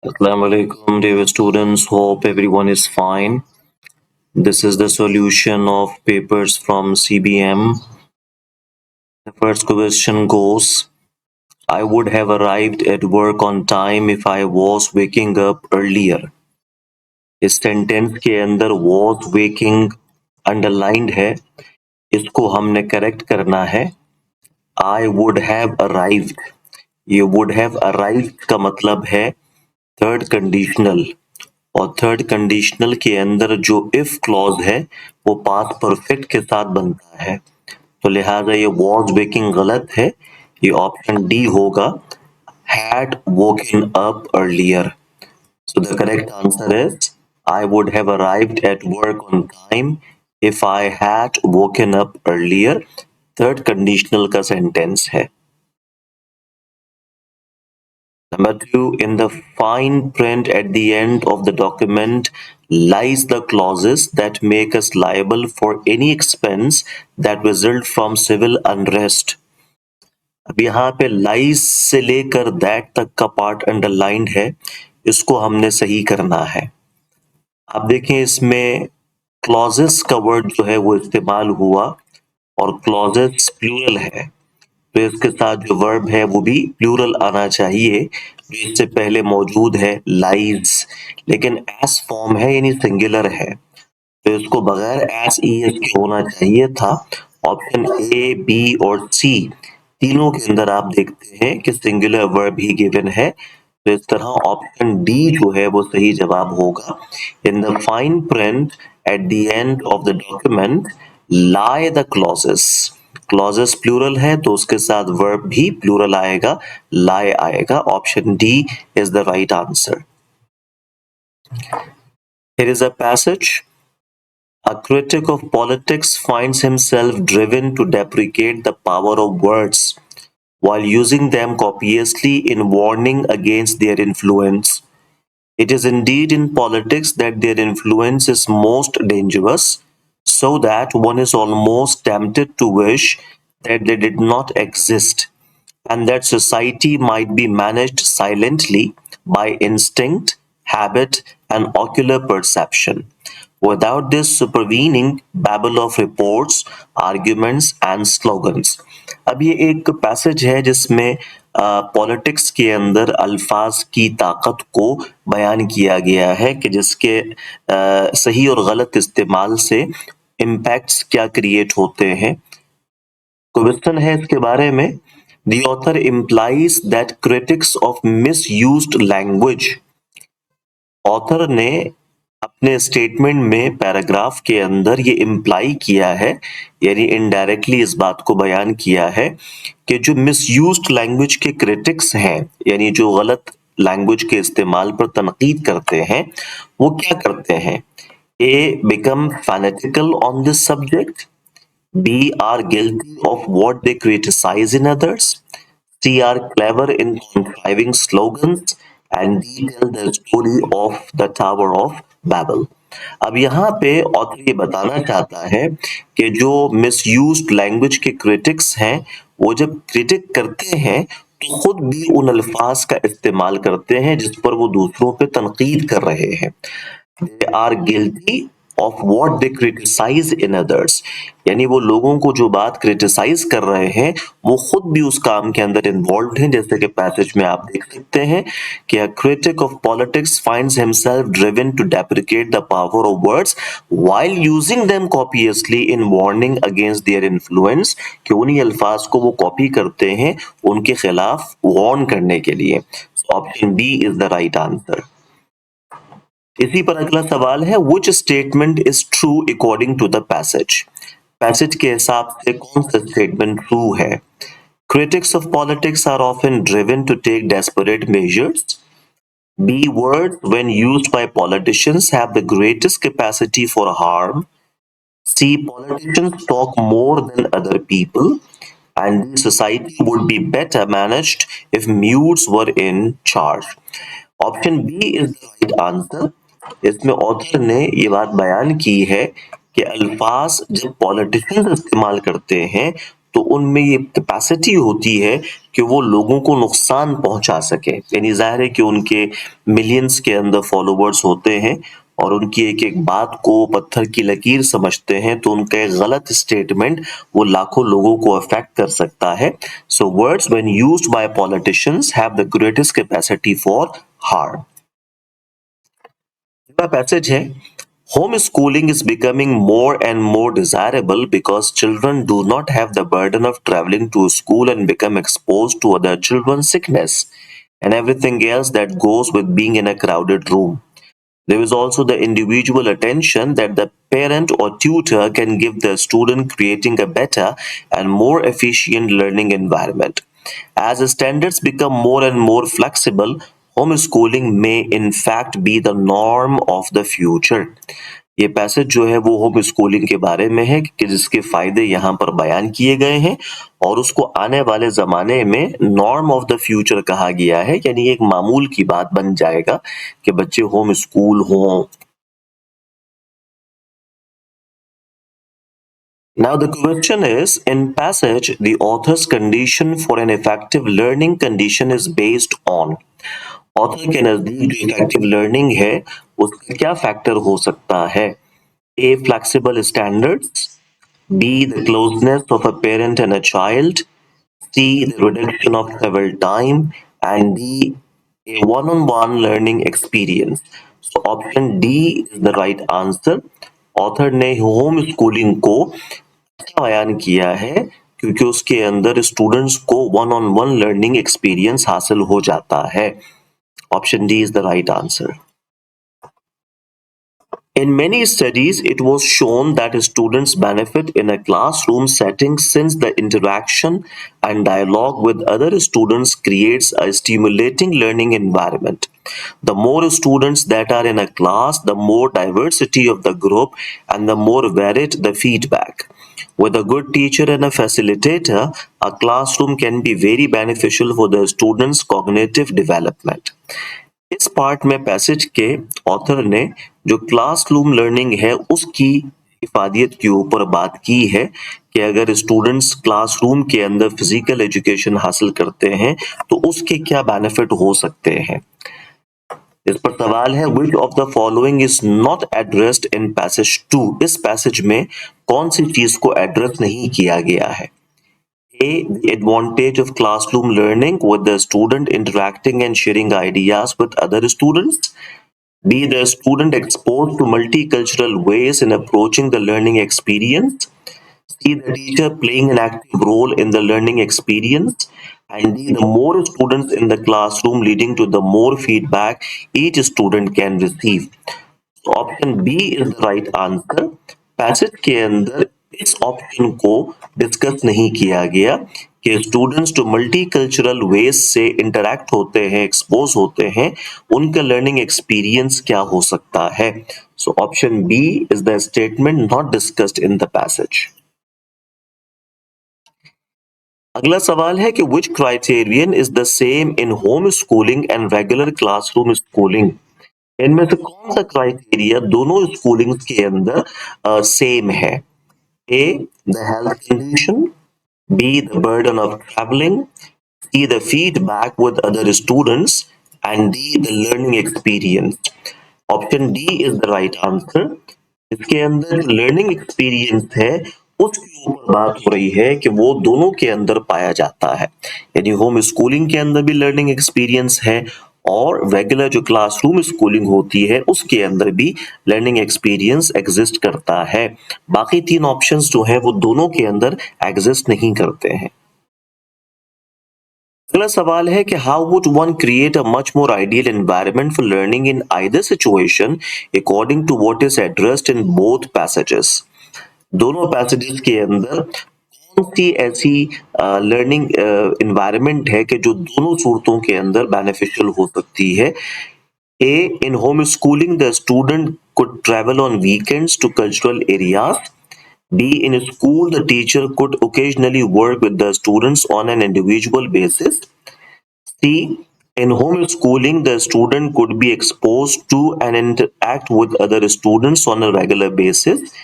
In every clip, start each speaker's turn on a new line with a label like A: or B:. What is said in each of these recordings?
A: Assalamu alaikum, dear students. Hope everyone is fine. This is the solution of papers from CBM. The first question goes, I would have arrived at work on time if I was waking up earlier. इस sentence के अंदर was waking underlined है, इसको हमने correct करना है. I would have arrived. ये would have arrived का मतलब है थर्ड कंडीशनल, और थर्ड कंडीशनल के अंदर जो इफ क्लॉज है वो पास्ट परफेक्ट के साथ बनता है, तो लिहाजा ये वॉज वेकिंग गलत है. ये ऑप्शन डी होगा, had woken up earlier. So the correct answer is I would have arrived at work on time if I had woken up earlier. Third conditional का सेंटेंस है. Number two, in the fine print at the end of the document lies the clauses that make us liable for any expense that result from civil unrest. अब यहाँ पे lies से लेकर that तक का part underlined है, इसको हमने सही करना है. आप देखें इसमें clauses का वर्ड जो है वो इस्तेमाल हुआ और clauses प्लूरल है, तो इसके साथ जो वर्ब है वो भी प्लूरल आना चाहिए, जो इससे पहले मौजूद है लाइज, लेकिन एस फॉर्म है यानी सिंगुलर है, तो इसको बगैर एस ई एस के होना चाहिए था. ऑप्शन ए, बी और सी तीनों के अंदर आप देखते हैं कि सिंगुलर वर्ब ही गिवन है, तो इस तरह ऑप्शन डी जो है वो सही जवाब होगा. In the fine print at the end of the document lie the clauses. Clauses plural है तो उसके साथ वर्ब भी प्लूरल आएगा, lie आएगा. Option D is the right answer. Here is a passage. A critic of politics finds himself driven to deprecate the power of words while using them copiously in warning against their influence. It is indeed in politics that their influence is most dangerous, so that one is almost tempted to wish that they did not exist, and that society might be managed silently by instinct, habit, and ocular perception, without this supervening babble of reports, arguments, and slogans. अब ये एक passage है जिसमें politics के अंदर अल्फाज की ताकत को बयान किया गया है कि जिसके सही और गलत इस्तेमाल से इम्पैक्ट्स क्या क्रिएट होते हैं. क्वेश्चन है इसके बारे में. The author implies that critics of misused language. Author ने अपने स्टेटमेंट में पैराग्राफ के अंदर ये इम्प्लाई किया है, यानी इनडायरेक्टली इस बात को बयान किया है कि जो मिसयूज्ड लैंग्वेज के क्रिटिक्स हैं, यानी जो गलत लैंग्वेज के इस्तेमाल पर तनकीद करते हैं, वो क्या करते हैं. A, become fanatical on this subject. B, are guilty of what they criticize in others. C, are clever in contriving slogans. And D, tell the story of the Tower of Babel. अब यहाँ पे author ये बताना चाहता है कि जो misused language के क्रिटिक्स हैं वो जब क्रिटिक करते हैं तो खुद भी उन अल्फाज का इस्तेमाल करते हैं जिस पर वो दूसरों पे तनकीद कर रहे हैं. They are guilty of what they criticize in others. यानी वो लोगों को जो बात क्रिटिसाइज कर रहे हैं वो खुद भी उस काम के अंदर इन्वॉल्व हैं, जैसे कि पैसेज में आप देख सकते हैं कि a critic of politics finds himself driven to deprecate the power of words while using them copiously in warning against their influence. कि उन्हीं अल्फाज को वो कॉपी करते हैं उनके खिलाफ वार्न करने के लिए. Option B is the right answer. इसी पर अगला सवाल है, which statement is true according to the passage. Passage के हिसाब से कौन सा स्टेटमेंट ट्रू है. Critics of politics are often driven to take desperate measures. B, words when used by politicians have the greatest capacity for harm. C, politicians talk more than other people. And society would be better managed if mutes were in charge. Option B is the right answer. इसमें author ने ये बात बयान की है कि अल्फाज जब पॉलिटिशियंस इस्तेमाल करते हैं तो उनमें ये कैपेसिटी होती है कि वो लोगों को नुकसान पहुंचा सके। यानी जाहिर है कि उनके मिलियंस के अंदर फॉलोवर्स होते हैं और उनकी एक एक बात को पत्थर की लकीर समझते हैं, तो उनका एक गलत स्टेटमेंट वो लाखों लोगों को अफेक्ट कर सकता है। So words when used by politicians have the greatest capacity for harm. अगला पैसेज है, homeschooling is becoming more and more desirable because children do not have the burden of traveling to school and become exposed to other children's sickness and everything else that goes with being in a crowded room. There is also the individual attention that the parent or tutor can give the student, creating a better and more efficient learning environment. As standards become more and more flexible, homeschooling may in fact be the norm of the future. ये passage जो है वो home schooling के बारे में है कि जिसके फायदे यहाँ पर बयान किए गए हैं और उसको आने वाले जमाने में नॉर्म ऑफ द फ्यूचर कहा गया है, यानी एक मामूल की बात बन जाएगा कि बच्चे होम स्कूल हों। Now the question is, in passage, the author's condition for an effective learning condition is based on। Author के नजदीक जो इफेक्टिव लर्निंग है उसका क्या फैक्टर हो सकता है? A, flexible standards, B, the closeness of a parent and a child, C, the reduction of travel time, and D, a one-on-one learning experience. So option D is the right answer. Author ने home schooling को अच्छा बयान किया है क्योंकि उसके अंदर students को one on one learning experience हासिल हो जाता है। Option D is the right answer. In many studies, it was shown that students benefit in a classroom setting since the interaction and dialogue with other students creates a stimulating learning environment. The more students that are in a class, the more diversity of the group and the more varied the feedback. With a good teacher and a facilitator, a classroom can be very beneficial for the students' cognitive development. इस part में passage के author ने जो classroom learning है उसकी इफादियत के ऊपर बात की है कि अगर स्टूडेंट्स क्लासरूम के अंदर फिजिकल एजुकेशन हासिल करते हैं तो उसके क्या बेनिफिट हो सकते हैं। इस पर सवाल है, which of the following is not addressed in passage 2। इस पैसेज में कौन सी चीज को एड्रेस नहीं किया गया है? A, the advantage of classroom learning with the student interacting and sharing ideas with other students. B, the student exposed to multicultural ways in approaching the learning experience. C, the teacher playing an active role in the learning experience. And D, the more students in the classroom leading to the more feedback each student can receive. तो option B is the right answer. Passage के अंदर इस option को discuss नहीं किया गया कि students जो मल्टीकल्चरल वेज से इंटरैक्ट होते हैं, एक्सपोज होते हैं, उनका लर्निंग एक्सपीरियंस क्या हो सकता है। So option B is the statement not discussed in the passage. अगला सवाल है कि which criterion is the same in home schooling and regular classroom schooling. इनमें से कौन सा क्राइटेरिया दोनों स्कूलिंग के अंदर सेम है? A, the health condition, B, the burden of travelling, C, the feedback with other students and D, the learning experience. Option D is the right answer. इसके अंदर जो लर्निंग एक्सपीरियंस है उसके ऊपर बात हो रही है कि वो दोनों के अंदर पाया जाता है, यानी होम स्कूलिंग के अंदर भी लर्निंग एक्सपीरियंस है और रेगुलर जो क्लासरूम स्कूलिंग होती है उसके अंदर भी लर्निंग एक्सपीरियंस एग्जिस्ट करता है। बाकी तीन ऑप्शंस जो है वो दोनों के अंदर एग्जिस्ट नहीं करते हैं। अगला सवाल है कि how would one create a much more ideal environment for learning in either situation according to what is addressed in both passages. दोनों पैसेजेस के अंदर कौन सी ऐसी लर्निंग एनवायरनमेंट है कि जो दोनों सूरतों के अंदर बेनिफिशियल हो सकती है। A, in home schooling the student could travel on weekends to cultural areas. B, in school the teacher could occasionally work with the students on an individual basis. C, in homeschooling the student could be exposed to and interact with other students on a regular basis.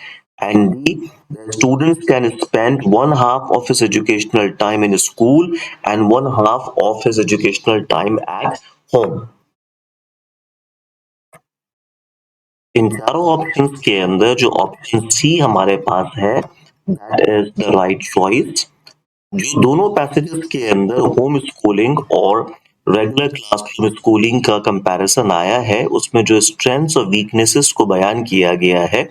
A: And D, the students can spend one half of his educational time in school and one half of his educational time at home. इन चारों options के अंदर जो option C हमारे पास है that is the right choice. जो दोनों passages के अंदर होम स्कूलिंग और रेगुलर क्लासरूम स्कूलिंग का कंपैरिजन आया है उसमें जो स्ट्रेंथ्स और वीकनेसेस को बयान किया गया है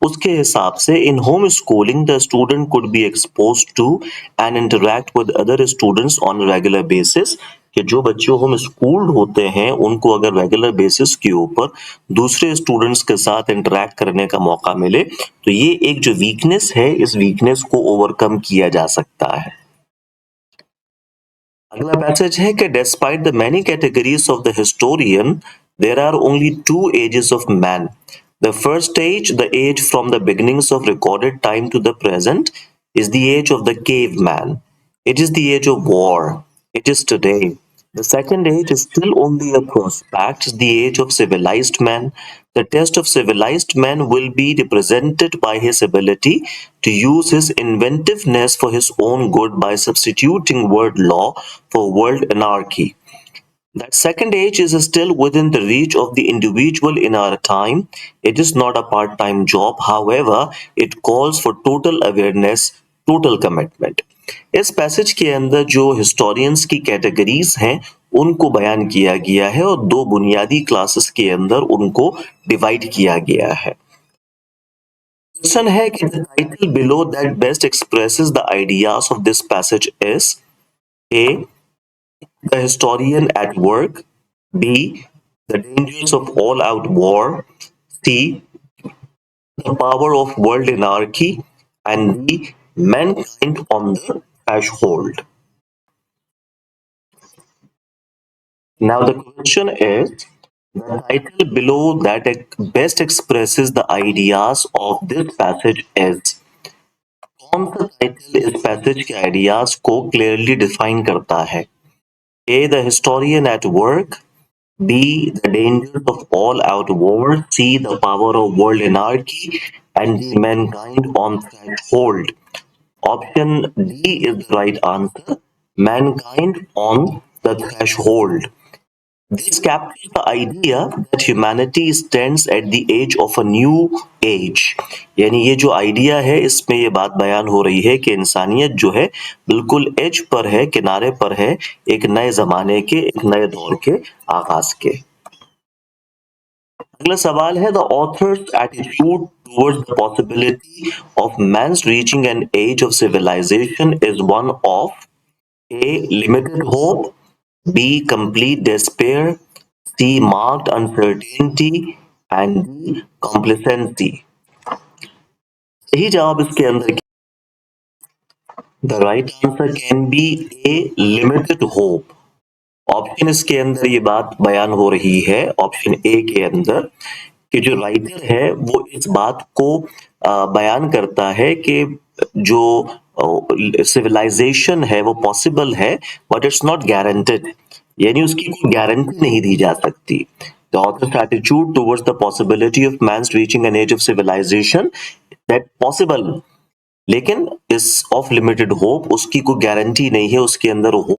A: उसके हिसाब से in home schooling the student could be exposed to and interact with other students on regular basis कि जो बच्चे होम स्कूल्ड होते हैं उनको अगर रेगुलर बेसिस के ऊपर दूसरे स्टूडेंट्स के साथ इंटरैक्ट करने का मौका मिले तो ये एक जो वीकनेस है इस वीकनेस को ओवरकम किया जा सकता है। अगला पैसेज है कि despite the many categories of the historian, there are only two ages of man. The first age, the age from the beginnings of recorded time to the present, is the age of the caveman. It is the age of war. It is today. The second age is still only a prospect, the age of civilized man. The test of civilized man will be represented by his ability to use his inventiveness for his own good by substituting word law for world anarchy. That second age is still within the reach of the individual in our time. It is not a part time job, however, it calls for total awareness, total commitment. इस passage के अंदर जो historians की categories हैं उनको बयान किया गया है और दो बुनियादी क्लासेस के अंदर उनको डिवाइड किया गया है। क्वेश्चन है कि the title below that best expresses the ideas of this passage is a The Historian at Work, B. The Dangers of All-Out War, C. The Power of World Anarchy, and D. Mankind on the Threshold. Now the question is, the title below that best expresses the ideas of this passage is कौन सा title इस passage के ideas को clearly define करता है? A. The Historian at Work, B. The Dangers of All-Out War, C. The Power of World Anarchy, and D. Mankind on Threshold. Option D is the right answer. Mankind on the Threshold. This captures the idea that humanity stands at the edge of a new age. यानी ये जो idea है इसमें ये बात बयान हो रही है कि इंसानियत जो है बिल्कुल एज पर है, किनारे पर है एक नए जमाने के, एक नए दौर के आगाज के। अगला सवाल है the author's attitude towards the possibility of man's reaching an age of civilization is one of a limited hope, B. Complete despair, C. Marked uncertainty, and D. Complacency. सही जवाब इसके अंदर The right answer can be A. Limited hope. Option इसके अंदर ये बात बयान हो रही है ऑप्शन ए के अंदर कि जो राइटर है वो इस बात को बयान करता है कि जो सिविलाइजेशन है वो पॉसिबल है बट इट्स नॉट गारंटेड, यानी उसकी कोई गारंटी नहीं दी जा सकती। The author's attitude towards the possibility of man's reaching an age of civilization that possible, लेकिन इस ऑफ लिमिटेड होप उसकी कोई गारंटी नहीं है, उसके अंदर होप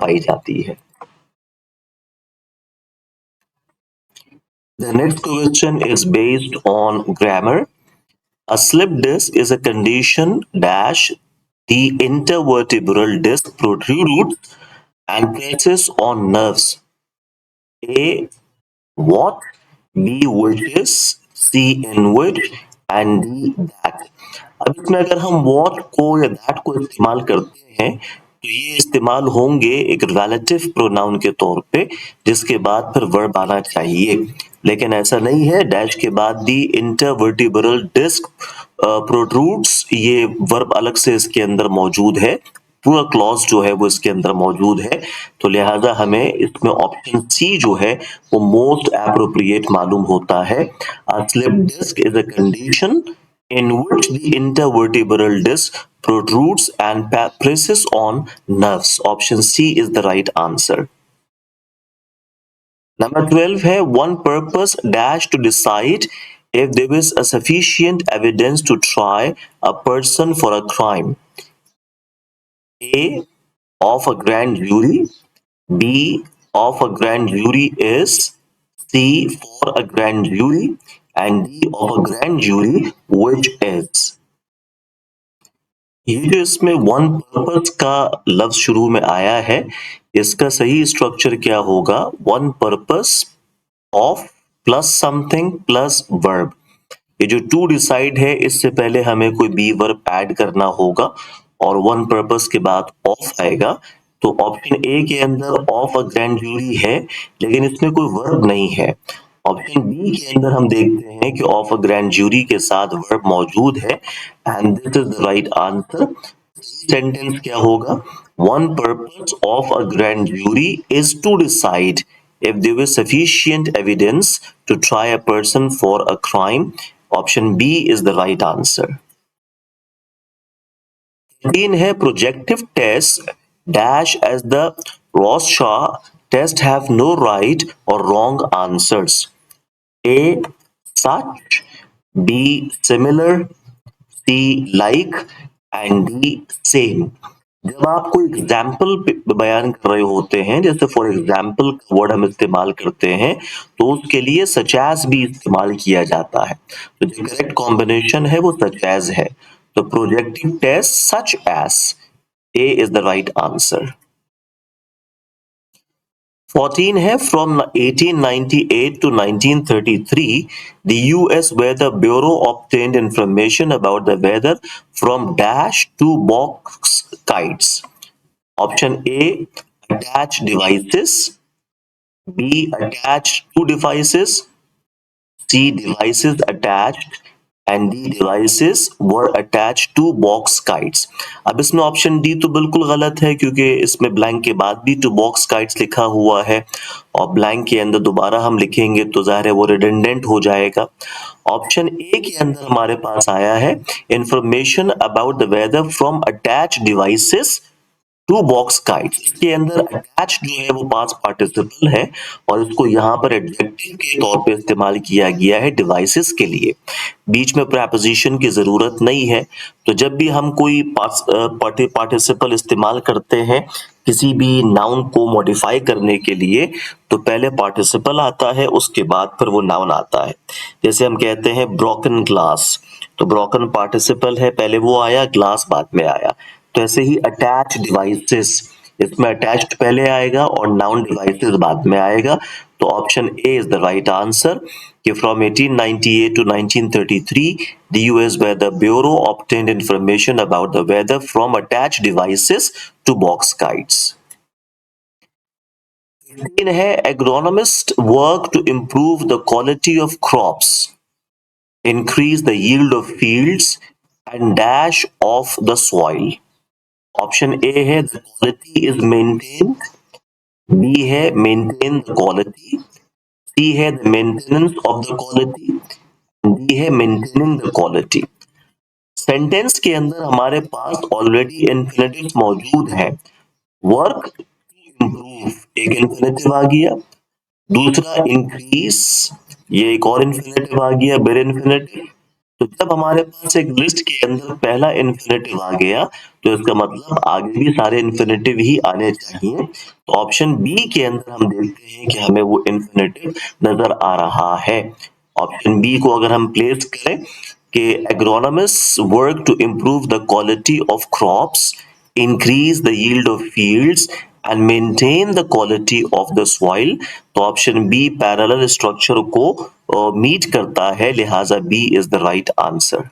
A: पाई जाती है। The next question is based on grammar. A slip disc is a condition dash the intervertebral disc protrudes and presses on nerves. A. What? B. Which is? C. In which? And D. That. अब इसमें अगर हम what को या that को इस्तेमाल करते हैं तो ये इस्तेमाल होंगे एक रिलेटिव प्रोनाउन के तौर पे जिसके बाद फिर वर्ब आना चाहिए, लेकिन ऐसा नहीं है। डैश के बाद दी इंटरवर्टिब्रल डिस्क प्रोट्रूड्स, ये वर्ब अलग से इसके अंदर मौजूद है, पूरा क्लॉज जो है वो इसके अंदर मौजूद है, तो लिहाजा हमें इसमें ऑप्शन सी जो है वो मोस्ट एप्रोप्रिएट मालूम होता है। Slip disc is a condition in which the intervertebral disc protrudes and presses on nerves. Option C is the right answer. Number 12 है one purpose dash to decide if there is a sufficient evidence to try a person for a crime. A. Of a grand jury. B. Of a grand jury is. C. For a grand jury. And D. Of a grand jury, which is. ये जो इसमें one purpose का लफ्ज शुरू में आया है, इसका सही स्ट्रक्चर क्या होगा? One purpose of plus something plus verb. ये जो टू डिसाइड है इससे पहले हमें कोई बी वर्ब ऐड करना होगा और वन पर्पस के बाद ऑफ आएगा, तो ऑप्शन ए के अंदर ऑफ अ ग्रैंड जूरी है लेकिन इसमें कोई वर्ब नहीं है। ऑप्शन बी के अंदर हम देखते हैं कि ऑफ अ ग्रैंड जूरी के साथ वर्ब मौजूद है and this is the right answer. Sentence क्या होगा? One purpose of a grand jury is to decide if there is sufficient evidence to try a person for a crime. Option B is the right answer. 13 है projective tests dash as the Rorschach test have no right or wrong answers. A. Such. B. Similar. C. Like. And D. Same. जब आप कोई example बयान कर रहे होते हैं, जैसे फॉर एग्जाम्पल वर्ड हम इस्तेमाल करते हैं, तो उसके लिए सच एज भी इस्तेमाल किया जाता है, तो जो करेक्ट कॉम्बिनेशन है वो सच एज है, तो projective test such as A is the right answer. 14 है from 1898 to 1933 the US Weather Bureau obtained information about the weather from dash to box kites. Option A, attach devices. B, attach two devices. C, devices attached. And D, devices were attached to box kites. अब इसमें option D तो बिल्कुल गलत है क्योंकि इसमें blank के बाद भी टू बॉक्स काइट्स लिखा हुआ है और ब्लैंक के अंदर दोबारा हम लिखेंगे तो जाहिर है वो रिडंडेंट हो जाएगा। ऑप्शन ए के अंदर हमारे पास आया है information about the weather from attach devices to box kite, इसके अंदर अटैच जो है वो पास्ट पार्टिसिपल है और इसको यहाँ पर एडजेक्टिव के तौर पे इस्तेमाल किया गया है डिवाइसेस के लिए, बीच में प्रेपोजिशन की जरूरत नहीं है। तो जब भी हम कोई पार्टिसिपल इस्तेमाल करते हैं किसी भी नाउन को मॉडिफाई करने के लिए तो पहले पार्टिसिपल आता है उसके बाद फिर वो नाउन आता है। जैसे हम कहते हैं ब्रोकन ग्लास, तो ब्रोकन पार्टिसिपल है, पहले वो आया, ग्लास बाद में आया। तो ऐसे ही अटैच डिवाइसेस, इसमें अटैच्ड पहले आएगा और नाउन डिवाइसेस बाद में आएगा, तो option A is the right answer कि from 1898 to 1933 the US Weather Bureau obtained information about the weather from attached devices to box kites. 15 है agronomists work to improve the quality of crops, increase the yield of fields and dash of the soil. Option A है the quality is maintain, B है maintain the quality, C है the maintenance of the quality, D है maintaining the quality. Sentence के अंदर हमारे पास already infinitive मौजूद है, वर्क टू इम्प्रूव एक इन्फिनेटिव आ गया, दूसरा इंक्रीज ये एक और इन्फिनेटिव आ गया बिर इन्फिनेटिव, तो जब हमारे पास एक लिस्ट के अंदर पहला इन्फिनेटिव आ गया तो इसका मतलब आगे भी सारे इन्फिनेटिव ही आने चाहिए। तो ऑप्शन बी के अंदर हम देखते हैं कि हमें वो इन्फिनेटिव नजर आ रहा है। ऑप्शन बी को अगर हम प्लेस करें कि agronomists work to improve the quality of crops, increase the yield of fields and maintain the quality of the soil, तो ऑप्शन बी पैरेलल स्ट्रक्चर को मीट करता है, लिहाजा B is the right answer.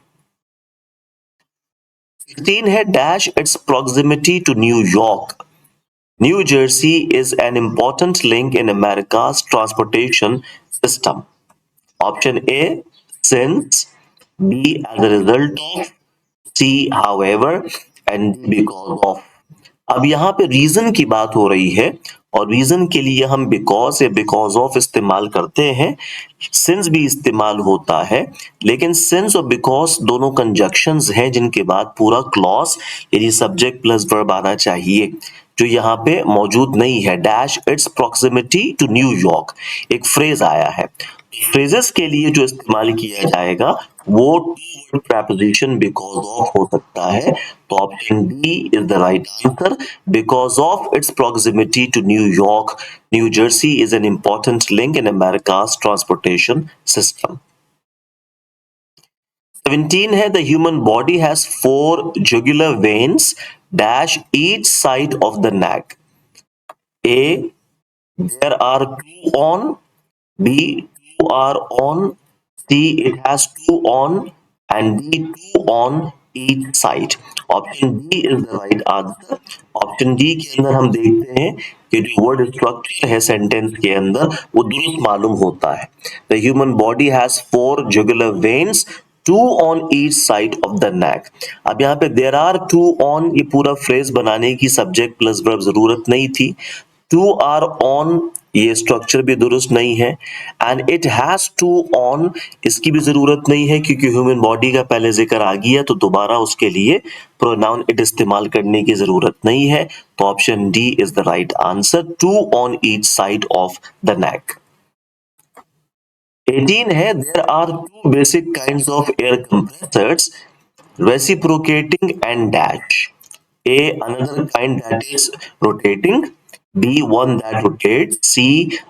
A: 16 है dash it's proximity to New York. New Jersey is an important link in America's transportation system. Option A, since, B, as a result of, C, however, and D, because of. अब यहाँ पे reason की बात हो रही है और reason के लिए हम बिकॉज या बिकॉज ऑफ इस्तेमाल करते हैं, सिंस भी इस्तेमाल होता है, लेकिन सिंस और बिकॉज दोनों कंजक्शंस हैं जिनके बाद पूरा क्लॉज यानी सब्जेक्ट प्लस वर्ब आना चाहिए, जो यहाँ पे मौजूद नहीं है। Dash it's proximity to New York एक फ्रेज आया है, फ्रेजेस के लिए जो इस्तेमाल किया जाएगा वो two word preposition because of हो सकता है। तो option D is the right answer. Because of its proximity to New York, New Jersey is an important link in America's transportation system. 17 है the human body has 4 jugular veins dash each side of the neck. A, there are 2 on, B, 2 are on, C, it has 2 on, and D, 2 on each side. Option D is the right answer. Option D के अंदर हम देखते हैं कि जो word structure है sentence के अंदर वो दुरुस्त मालूम होता है। The human body has 4 jugular veins, 2 on each side of the neck। अब यहाँ पे there are 2 on ये पूरा फ्रेज बनाने की सब्जेक्ट प्लस वर्ब जरूरत नहीं थी। 2 are on ये स्ट्रक्चर भी दुरुस्त नहीं है, एंड इट हैज 2 on इसकी भी जरूरत नहीं है क्योंकि ह्यूमन बॉडी का पहले जिक्र आ गया तो दोबारा उसके लिए प्रोनाउन इट इस्तेमाल करने की जरूरत नहीं है। तो option D is the right answer, 2 on each side of the neck। 18 है there are 2 basic kinds of air compressors reciprocating and dash. A, another kind that is rotating, B, one that rotates, C,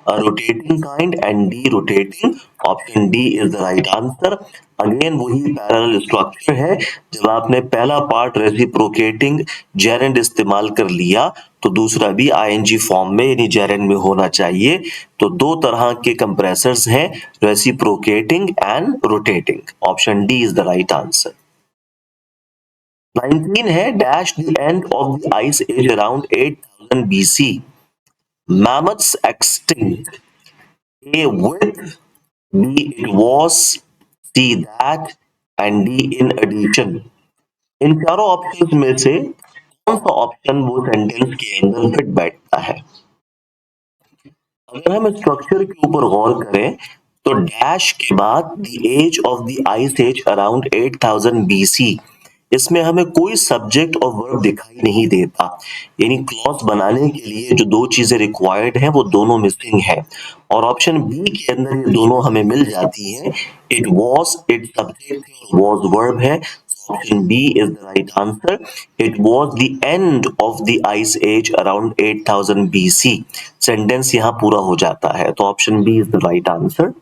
A: a rotating kind, and D, rotating। Option D is the right answer. Again वही parallel structure है, जब आपने पहला part reciprocating gerund इस्तेमाल कर लिया तो दूसरा भी आईएनजी फॉर्म में यानी जेरेंड में होना चाहिए। तो 2 तरह के कंप्रेसर्स हैं, reciprocating and rotating. Option D is the right answer. 19 है dash the end of the ice age around 8000 BC, mammoths extinct। A, with, B, it was, C, that, and D, in addition। इन चारों options में से कौन सा option वो sentence के अंदर fit बैठता है? अगर हम स्ट्रक्चर के ऊपर गौर करें तो डैश के बाद the age of the ice age around 8000 BC, इसमें हमें कोई सब्जेक्ट और वर्ब दिखाई नहीं देता, यानी क्लॉज बनाने के लिए जो 2 चीजें रिक्वायर्ड हैं वो दोनों मिसिंग है। और ऑप्शन बी के अंदर ये दोनों हमें मिल जाती हैं, इट वॉज इट सब्जेक्ट है, वॉज वर्ब है। Option B is the right answer. It was the end of the ice age around 8000 BC, sentence यहाँ पूरा हो जाता है। तो option B is the right answer.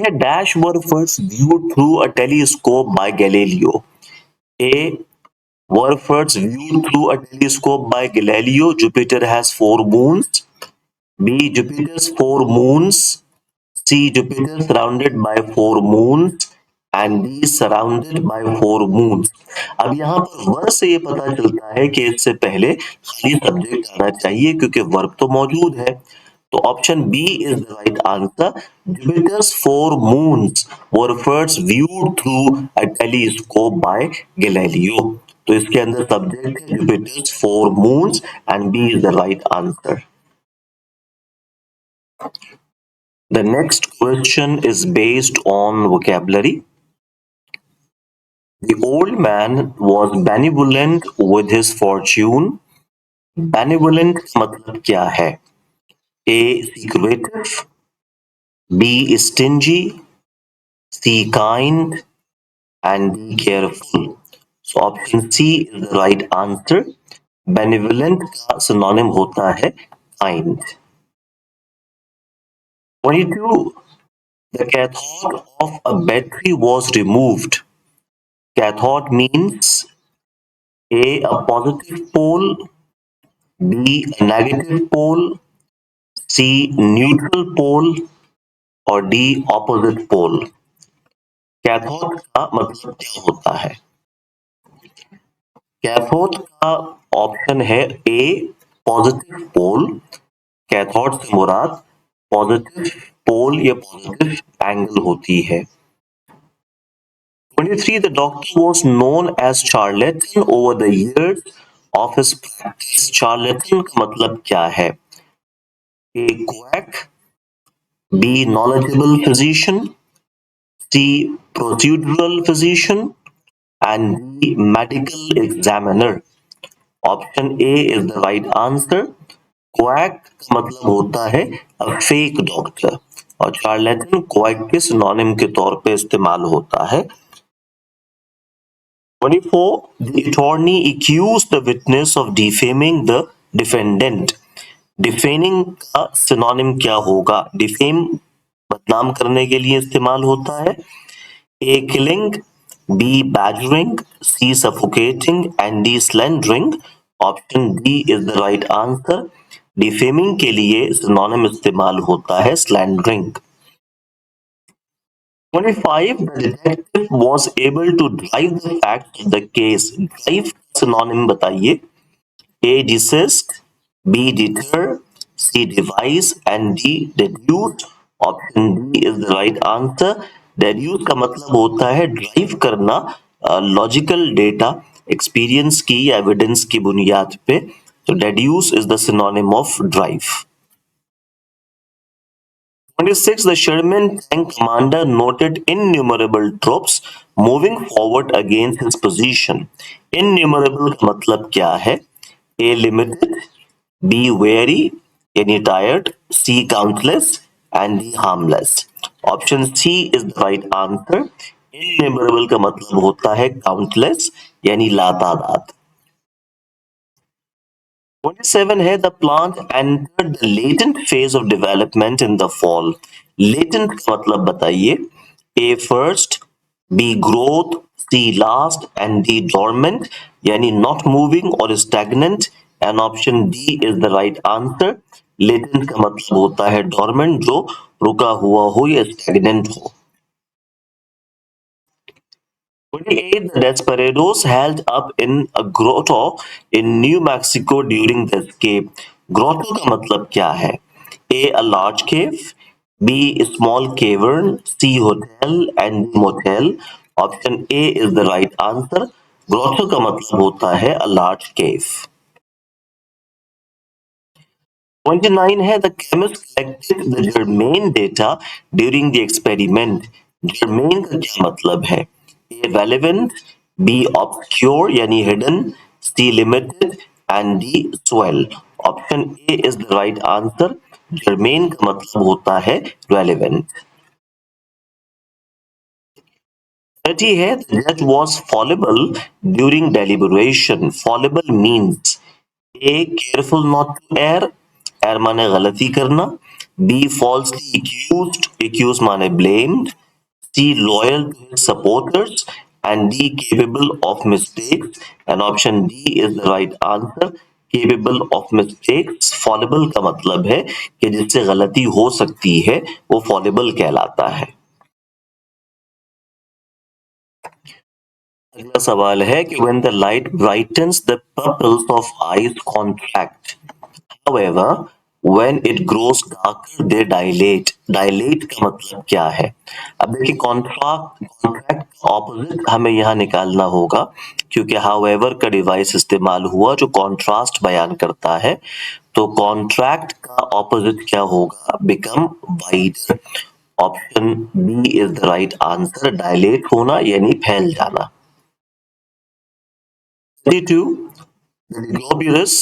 A: है dash were first viewed through a telescope by Galileo. A were first viewed through a telescope by Galileo. Jupiter has four moons. B. Jupiter's four moons. C. Jupiter surrounded by four moons. And D. Surrounded by four moons. अब यहाँ पर verb से ये पता चलता है कि इससे पहले खाली सब्जेक्ट आना चाहिए क्योंकि वर्ब तो मौजूद है. तो option B is the right answer. Jupiter's four moons were first viewed through a telescope by Galileo. तो इसके अंदर सब्जेक्ट है Jupiter's four moons and B is the right answer. The next question is based on vocabulary. The old man was benevolent with his fortune. Benevolent मतलब क्या है? A. Secretive. B. Stingy. C. Kind. And D. Careful. So option C is the right answer. Benevolent का synonym होता है kind. 22. The cathode of a battery was removed. Cathode means A positive pole, B a negative pole, C neutral pole और D opposite pole. Cathode का मतलब क्या होता है? Cathode का ऑप्शन है ए पॉजिटिव पोल. कैथोड से मुराद पॉजिटिव पोल या पॉजिटिव एंगल होती है. 23. The doctor was known as charlatan over the years of his practice. Charlatan का मतलब क्या है? A quack, B knowledgeable physician, C procedural physician and D medical examiner. Option A is the right answer. Quack का मतलब होता है a fake doctor और charlatan quack के सिनोनिम के तौर पे इस्तेमाल होता है. 24. The attorney accused the witness of defaming the defendant. Defaming का सिनोनिम क्या होगा? Defame बदनाम करने के लिए इस्तेमाल होता है. A. Killing, B. Badgering, C. Suffocating and D. Slandering. Option D is the right answer. Defaming के लिए सिनोनिम इस्तेमाल होता है slandering. 25. The detective was able to drive the facts of the case. Drive synonym बताइए. A. Desist, B. Deter, C. Devise and D. Deduce. Option D is the right answer. Deduce का मतलब होता है drive करना logical data experience की evidence की बुनियाद पे. तो deduce is the synonym of drive. 26. The Sherman tank commander noted innumerable troops moving forward against his position. Innumerable का मतलब क्या है? A. Limited, B. Wary यानी tired, C. Countless and D. Harmless. Option C is the right answer. Innumerable का मतलब होता है countless यानी लातादाद. 27 है the plant entered the latent phase of development in the fall. Latent का मतलब बताइए. A first, B growth, C last and D dormant यानी not moving or stagnant and option D is the right answer. Latent का मतलब होता है dormant जो रुका हुआ हो या stagnant हो. 28. The desperados held up in a grotto in New Mexico during the escape. Grotto का मतलब क्या है? A. A large cave, B. A small cavern, C. Hotel and D. Motel. Option A is the right answer. Grotto का मतलब होता है a large cave. 29 है the chemist collected the germane data during the experiment. Germane का क्या मतलब है? A relevant, B obscure यानी hidden, C limited and D swell. Option A is the right answer. Germane का मतलब होता है relevant. 30 है the judge was fallible during deliberation. Fallible means A. Careful not to err. Err माने गलती करना. B. Falsely accused, accused माने blamed. C. Loyal to his supporters. And D. Capable of mistakes. And option D is the right answer. Capable of mistakes. Fallible का मतलब है कि जिससे गलती हो सकती है वो fallible कहलाता है। अगला सवाल है कि when the light brightens the pupils of eyes contract. However, when it grows darker, they dilate. Dilate का मतलब क्या है? अब देखिए कॉन्ट्रैक्ट का ऑपोजिट हमें यहाँ निकालना होगा क्योंकि however का डिवाइस इस्तेमाल हुआ जो कॉन्ट्रास्ट बयान करता है। तो कॉन्ट्रैक्ट का ऑपोजिट क्या होगा? Become wider. Option B is the right answer. Dilate होना यानी फैल जाना। 32. The globulous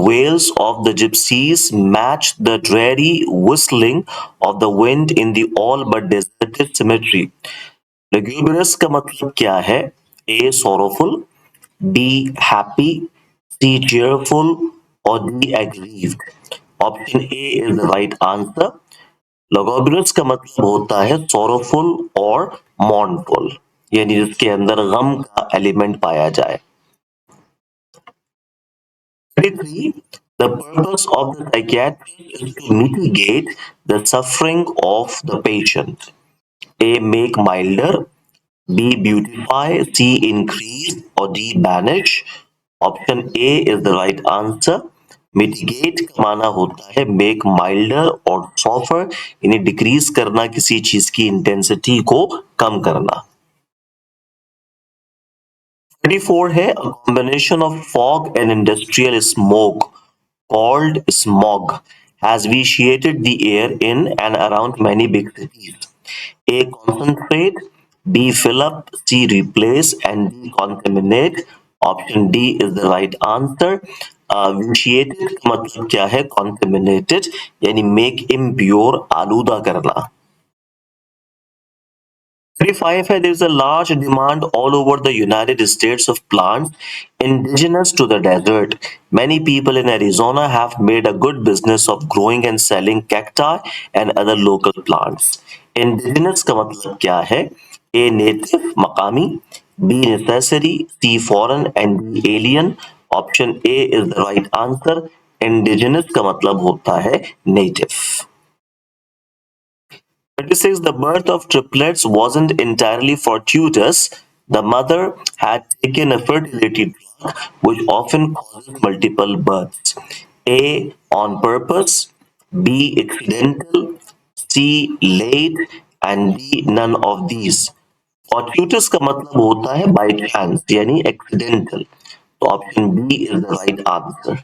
A: wails of the gypsies match the dreary whistling of the wind in the all but deserted cemetery. Lugubrious का मतलब क्या है? A. Sorrowful, B. Happy, C. Cheerful, or D. Aggrieved. Option A is the right answer. Lugubrious का मतलब होता है sorrowful और mournful, यानी जिसके अंदर गम का एलिमेंट पाया जाए। 33. The purpose of the psychiatrist is to mitigate the suffering of the patient. A. Make milder. B. Beautify. C. Increase. Or D. Banish. Option A is the right answer. Mitigate का माना होता है make milder और सॉफर, यानी decrease करना किसी चीज की इंटेंसिटी को कम करना। 34 है a combination of fog and industrial smoke called smog has vitiated the air in and around many big cities. A. Concentrate, B. Fill up, C. Replace, and D. Contaminate. Option D is the right answer. Vitiated का मतलब क्या है? Contaminated यानी make impure, आलूदा करना। 35 है there is a large demand all over the United States of plants indigenous to the desert. Many people in Arizona have made a good business of growing and selling cacti and other local plants. Indigenous का मतलब क्या है? A. Native मकामी, B. Necessary, C. Foreign and D. Alien. Option A is the right answer. Indigenous का मतलब होता है native. 36. The birth of triplets wasn't entirely fortuitous. The mother had taken a fertility drug which often causes multiple births. A. On purpose, B. Accidental, C. Late, and D. None of these. Fortuitous का मतलब होता है by chance यानी accidental. तो option B is the right answer.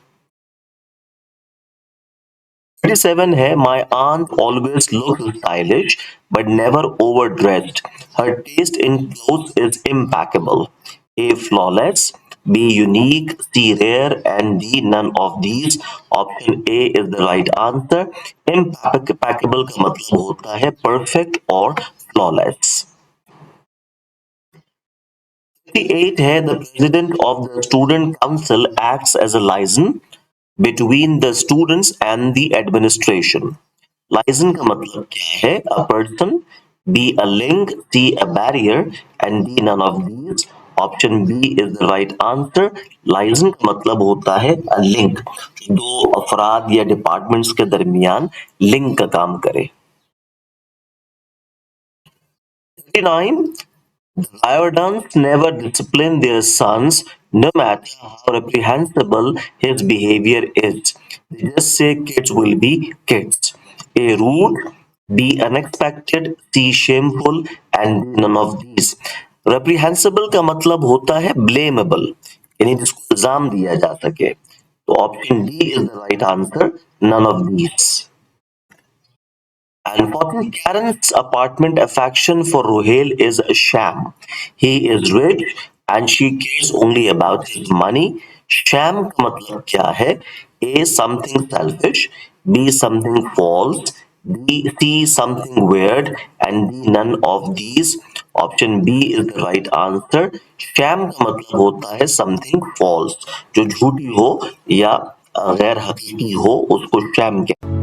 A: 37 है My aunt always looks stylish but never overdressed. Her taste in clothes is impeccable. A. Flawless, B. Unique, C. Rare, and D. None of these. Option A is the right answer. Impeccable का मतलब होता है perfect और flawless. 58 है The president of the student council acts as a liaison between the students and the administration. Liaison का मतलब क्या है? A person, B. A link, C. A barrier, and D. None of these. Option B is the right answer. Liaison का मतलब होता है a link, दो अफराद या डिपार्टमेंट्स के दरमियान लिंक का काम करे। 39. The Riordans never discipline their sons, no matter how reprehensible his behavior is. They just say kids will be kids. A. Rude, B. Unexpected, C. Shameful, and D. None of these. Reprehensible का मतलब होता है blamable, यानी जिसको इल्जाम दिया जा सके। तो option D is the right answer, none of these. And for Karen's apartment affection for Ruhail is a sham. He is rich and she cares only about his money. Sham का मतलब क्या है? A. Something selfish, B. Something false, B. C. Something weird, and D. None of these. Option B is the right answer. Sham का मतलब होता है something false, जो झूठी हो या गैर हकीकी हो उसको sham कहते हैं।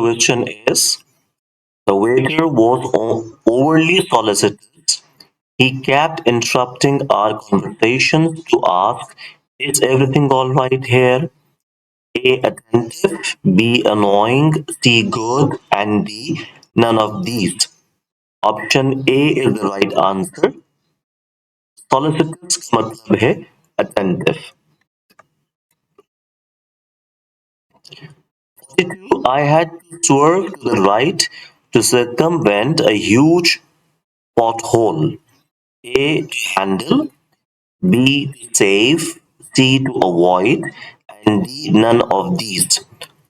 A: question is, the waiter was overly solicitous. He kept interrupting our conversations to ask, is everything all right here? A. Attentive, B. Annoying, C. Good, and D. None of these. Option A is the right answer. Solicitous का मतलब है attentive. 42. I had to swerve to the right to circumvent a huge pothole. A. To handle, B. To save, C. To avoid, and D. None of these.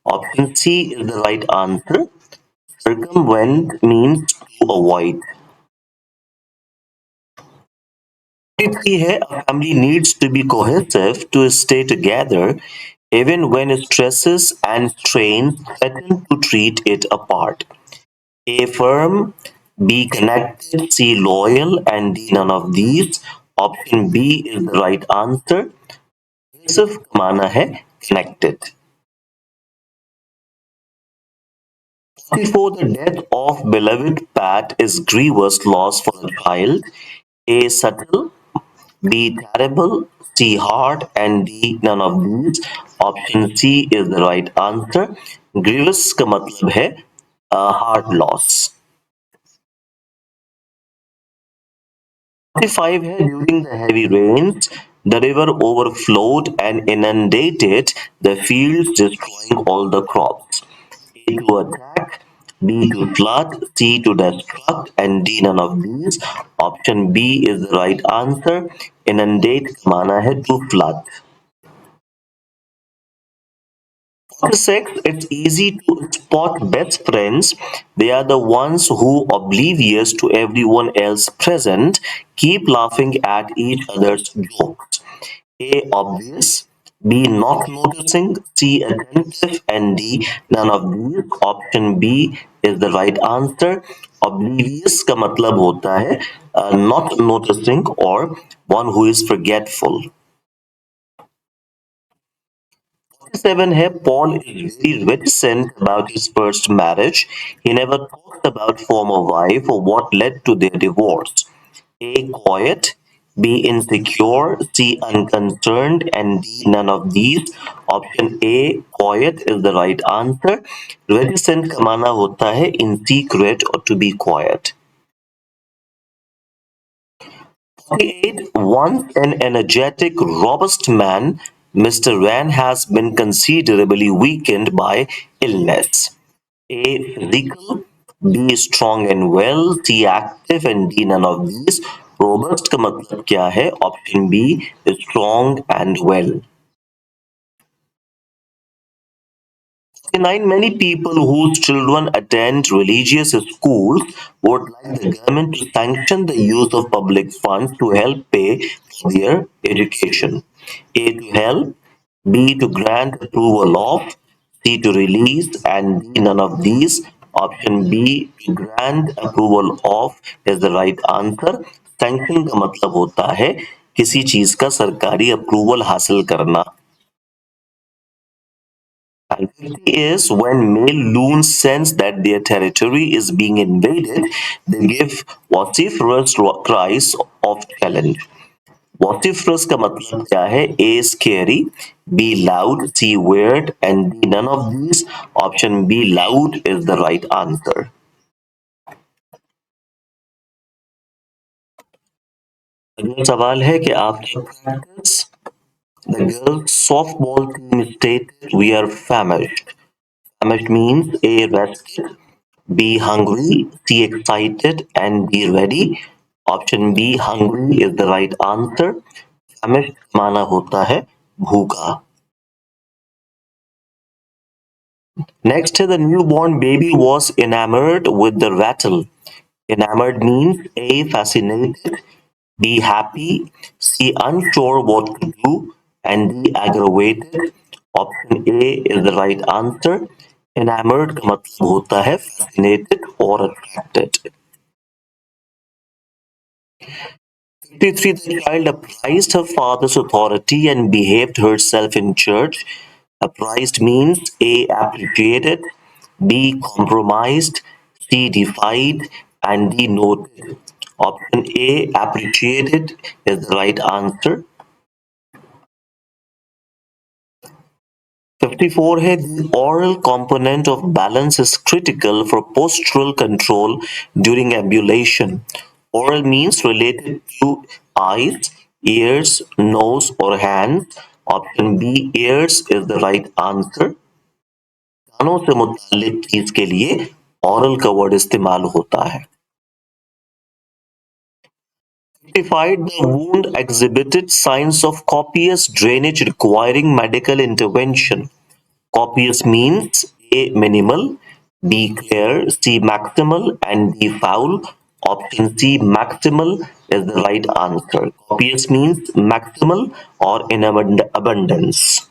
A: Option C is the right answer. Circumvent means to avoid. Three है, a family needs to be cohesive to stay together even when stresses and strains threaten to treat it apart. A firm, B connected, C loyal, and D none of these. Option B is the right answer. Cohesive का माना है connected. 44. The death of beloved Pat is grievous loss for a child. A subtle, B. Terrible, C. Hard, and D. None of these. Option C is the right answer. Grievous का मतलब है hard loss. 45 है, during the heavy rains, the river overflowed and inundated the fields, destroying all the crops. A to attack, B to flood, C to destruct, and D none of these. Option B is the right answer. Inundate का माना है to flood. 46. It's easy to spot best friends. They are the ones who, oblivious to everyone else present, keep laughing at each other's jokes. A. Obvious. B. Not noticing. C. Attentive. And D. None of these. Option B is the right answer. Oblivious का मतलब होता है not noticing or one who is forgetful. 7 है, Paul is very reticent about his first marriage. He never talked about former wife or what led to their divorce. A. Quiet. B. Insecure. C. Unconcerned. And D. None of these. Option A. Quiet is the right answer. Reticent का माना होता है in secret or to be quiet. 48. Once an energetic, robust man, Mr. Ran has been considerably weakened by illness. A. Physical, B. Strong and well, C. Active, and D. None of these. Robust का मतलब क्या है? Option B is strong and well. 9. Many people whose children attend religious schools would like the government to sanction the use of public funds to help pay for their education. A. To help, B. To grant approval of, C. To release, and D. None of these. Option B to grant approval of is the right answer. Sanction का मतलब होता है किसी चीज का सरकारी approval हासिल करना. Identity is when male loons sense that their territory is being invaded, they give vociferous cries of challenge. Vociferous का मतलब क्या है? A. Scary, B. Loud, C. Weird, and D. None of these. Option B. Loud is the right answer. अगला सवाल है कि after practice, the girls' softball team stated, "We are famished." Famished means A. Rested, B. Hungry, C. Excited, and D. Ready. Option B. Hungry is the right answer. Famished माना होता है भूखा. Next, the newborn baby was enamored with the rattle. Enamored means A. Fascinated, B. Happy, C. Unsure what to do, and D. Aggravated. Option A is the right answer. Enamored का मतलब होता है fascinated or attracted. 53. The child apprised her father's authority and behaved herself in church. Apprised means A. Appreciated, B. Compromised, C. Defied, and D. Noted. Option A. Appreciated is the right answer. 54 है the oral component of balance is critical for postural control during ambulation. Oral means related to eyes, ears, nose or hands. Option B ears is the right answer. कानों से मुताल्लिक चीज के लिए oral का word इस्तेमाल होता है. 55 the wound exhibited signs of copious drainage requiring medical intervention. Copious means A. Minimal, B. Clear, C. Maximal, and D. Foul. Option C. Maximal is the right answer. Copious means maximal or in abundance.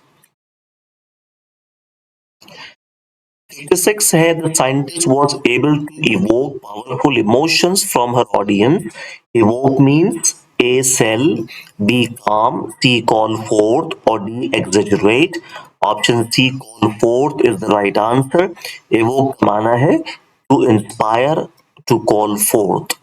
A: 56 है the scientist was able to evoke powerful emotions from her audience. Evoke means A. Sell, B. Calm, C. Call forth, or D. Exaggerate. Option C. Call forth is the right answer. Evoke माना है to inspire, to call forth.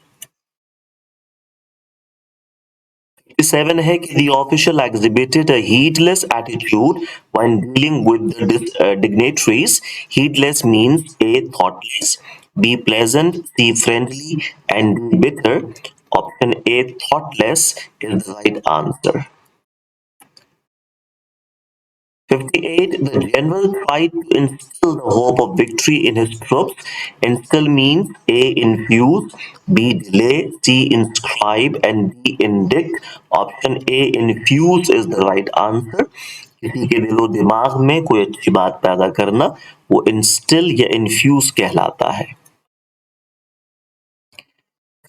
A: 57 है कि the official exhibited a heedless attitude when dealing with the dignitaries. Heedless means A. Thoughtless, B. Pleasant, C. Friendly, and D. Bitter. Option A. Thoughtless is the right answer. 58 The general tried to instill the hope of victory in his troops. Instill means A. Infuse, B. Delay, C. Inscribe, and D. Indict. Option A. Infuse is the right answer. किसी के दिलो दिमाग में कोई अच्छी बात पैदा करना वो इंस्टिल या इन्फ्यूज कहलाता है.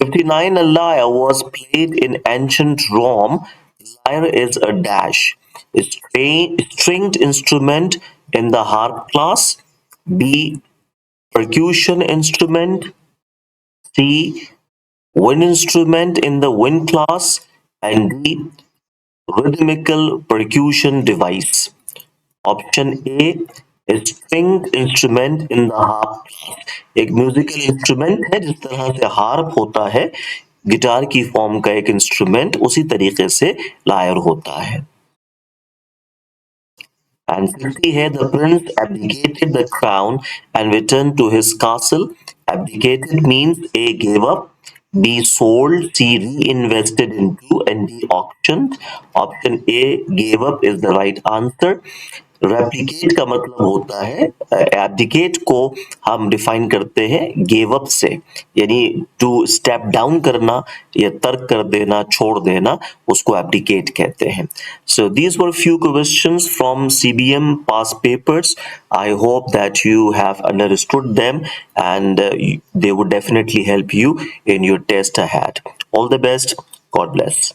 A: 59 A lyre was played in ancient Rome. Lyre is a dash. A stringed instrument in the harp class. B. Percussion instrument. C. Wind instrument in the wind class. And D. Rhythmical percussion device. Option a string instrument in the harp एक musical instrument है जिस तरह से harp होता है guitar की form का एक इंस्ट्रूमेंट उसी तरीके से लायर होता है. And 50 here the prince abdicated the crown and returned to his castle. Abdicated means A. Gave up, B. Sold, C. Reinvested into, and D. Auctioned. Option A. Gave up is the right answer. Replicate का मतलब होता है abdicate को हम define करते हैं give up से यानी टू स्टेप डाउन करना या तर्क कर देना छोड़ देना उसको एब्डिकेट कहते हैं. So these were few questions from CBM past papers. I hope that you have understood them and they would definitely help you in your test ahead. All the best. God bless.